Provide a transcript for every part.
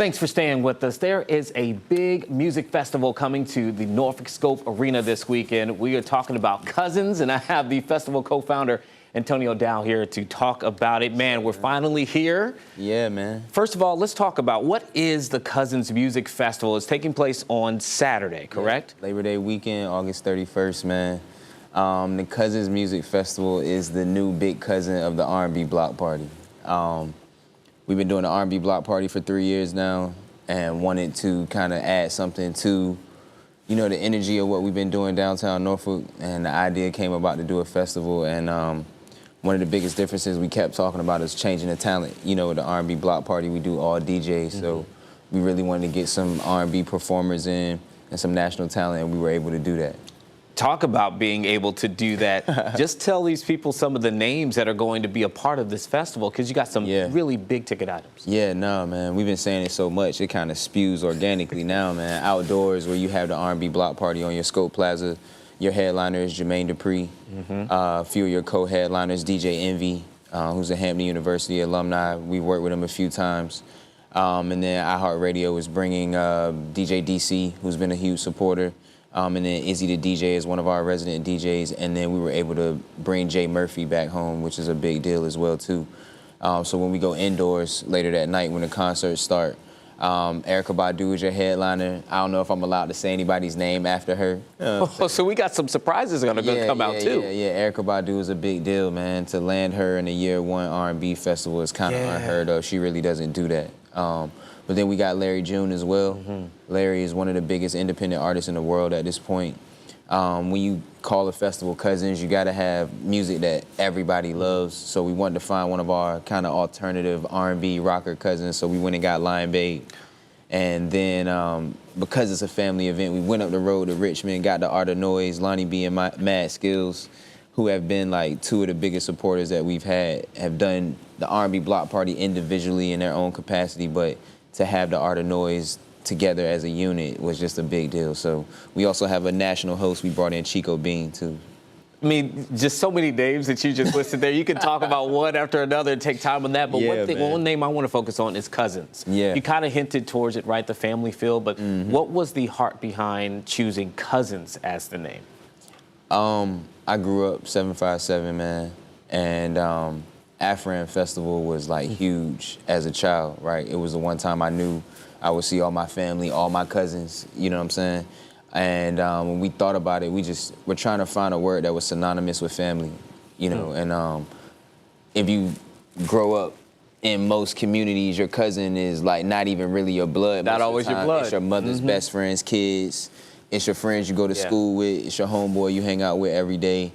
Thanks for staying with us. There is a big music festival coming to the Norfolk Scope Arena this weekend. We are talking about Cousinz, and I have the festival co-founder, Dowe, here to talk about it. Man, we're finally here. Yeah, man. First of all, let's talk about what is the Cousinz Music Festival. It's taking place on Saturday, correct? Yeah. Labor Day weekend, August 31st, man. The Cousinz Music Festival is the new big cousin of the R&B Block Party. We've been doing the R&B Block Party for 3 years now and wanted to kind of add something to, you know, the energy of what we've been doing downtown Norfolk, and the idea came about to do a festival. And one of the biggest differences we kept talking about is changing the talent. You know, with the R&B Block Party, we do all DJs, so we really wanted to get some R&B performers in and some national talent, and we were able to do that. Talk about being able to do that. Just tell these people some of the names that are going to be a part of this festival, because you got some really big ticket items. Yeah, no, man. We've been saying it so much, it kind of spews organically now, man. Outdoors, where you have the R&B Block Party on your Scope Plaza, your headliner is Jermaine Dupri. A few of your co-headliners, DJ Envy, who's a Hampton University alumni. We've worked with him a few times. And then iHeartRadio is bringing DJ DC, who's been a huge supporter. And then Izzy the DJ is one of our resident DJs. And then we were able to bring Jay Murphy back home, which is a big deal as well, too. So when we go indoors later that night when the concerts start, Erykah Badu is your headliner. I don't know if I'm allowed to say anybody's name after her. So we got some surprises that are going to come out, too. Yeah. Erykah Badu is a big deal, man. To land her in a year one R&B festival is kind of unheard of. She really doesn't do that. But then we got Larry June as well. Larry is one of the biggest independent artists in the world at this point. When you call a festival Cousinz, you got to have music that everybody loves. So we wanted to find one of our kind of alternative R&B rocker cousins. So we went and got Lion Babe. And then because it's a family event, we went up the road to Richmond, got the Art of Noise, Lonnie B and Mad Skills, who have been like two of the biggest supporters that we've had, have done the R&B Block Party individually in their own capacity, but to have the Art of Noise together as a unit was just a big deal. So we also have a national host. We brought in Chico Bean, too. I mean, just so many names that you just listed there. You can talk about one after another and take time on that. But one name I want to focus on is Cousinz. You kind of hinted towards it, right? The family feel. But what was the heart behind choosing Cousinz as the name? I grew up 757, man. And Afran Festival was like huge as a child, right? It was the one time I knew I would see all my family, all my cousins, you know what I'm saying? And when we thought about it, we're trying to find a word that was synonymous with family, you know? And if you grow up in most communities, your cousin is like not even really your blood. Not always your blood. It's your mother's best friend's kids. It's your friends you go to school with. It's your homeboy you hang out with every day.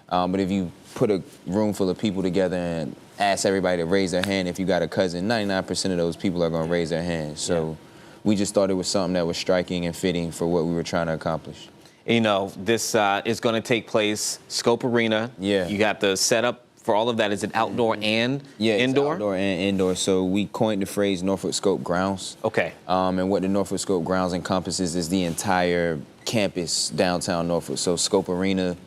But if you put a room full of people together and ask everybody to raise their hand if you got a cousin, 99% of those people are going to raise their hand. So we just thought it was something that was striking and fitting for what we were trying to accomplish. You know, this is going to take place, Scope Arena. You got the setup for all of that. Is it outdoor and indoor? It's outdoor and indoor. So we coined the phrase Norfolk Scope Grounds. And what the Norfolk Scope Grounds encompasses is the entire campus downtown Norfolk. So Scope Arena,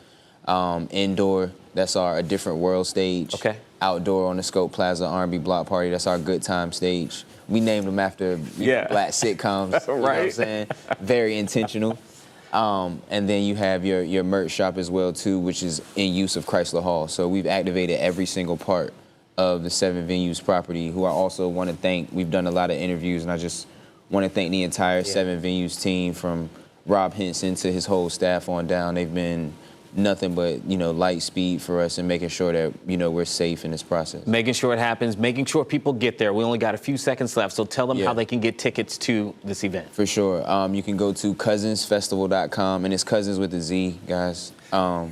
indoor, that's our A Different World stage. Outdoor on the Scope Plaza R&B Block Party, that's our Good Time stage. We named them after black sitcoms, you know what I'm saying? Very intentional. And then you have your merch shop as well, too, which is in use of Chrysler Hall. So we've activated every single part of the 7 venues property, who I also want to thank. We've done a lot of interviews, and I just want to thank the entire 7 venues team, from Rob Henson to his whole staff on down. They've been nothing but, you know, light speed for us and making sure that, you know, we're safe in this process. Making sure it happens, making sure people get there. We only got a few seconds left, so tell them how they can get tickets to this event. For sure. You can go to cousinzfestival.com, and it's Cousinz with a Z, guys. Or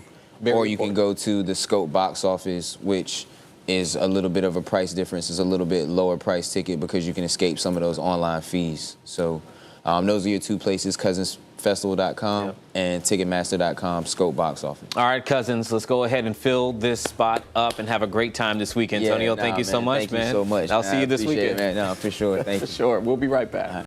you can go to the Scope box office, which is a little bit of a price difference. It's a little bit lower price ticket because you can escape some of those online fees. So those are your two places, cousinzfestival.com and ticketmaster.com, Scope box office. All right, Cousinz, let's go ahead and fill this spot up and have a great time this weekend. Antonio, thank you so much, man. Thank you so much. I'll see you this weekend. It, man. No, for sure. Thank you. Sure. We'll be right back.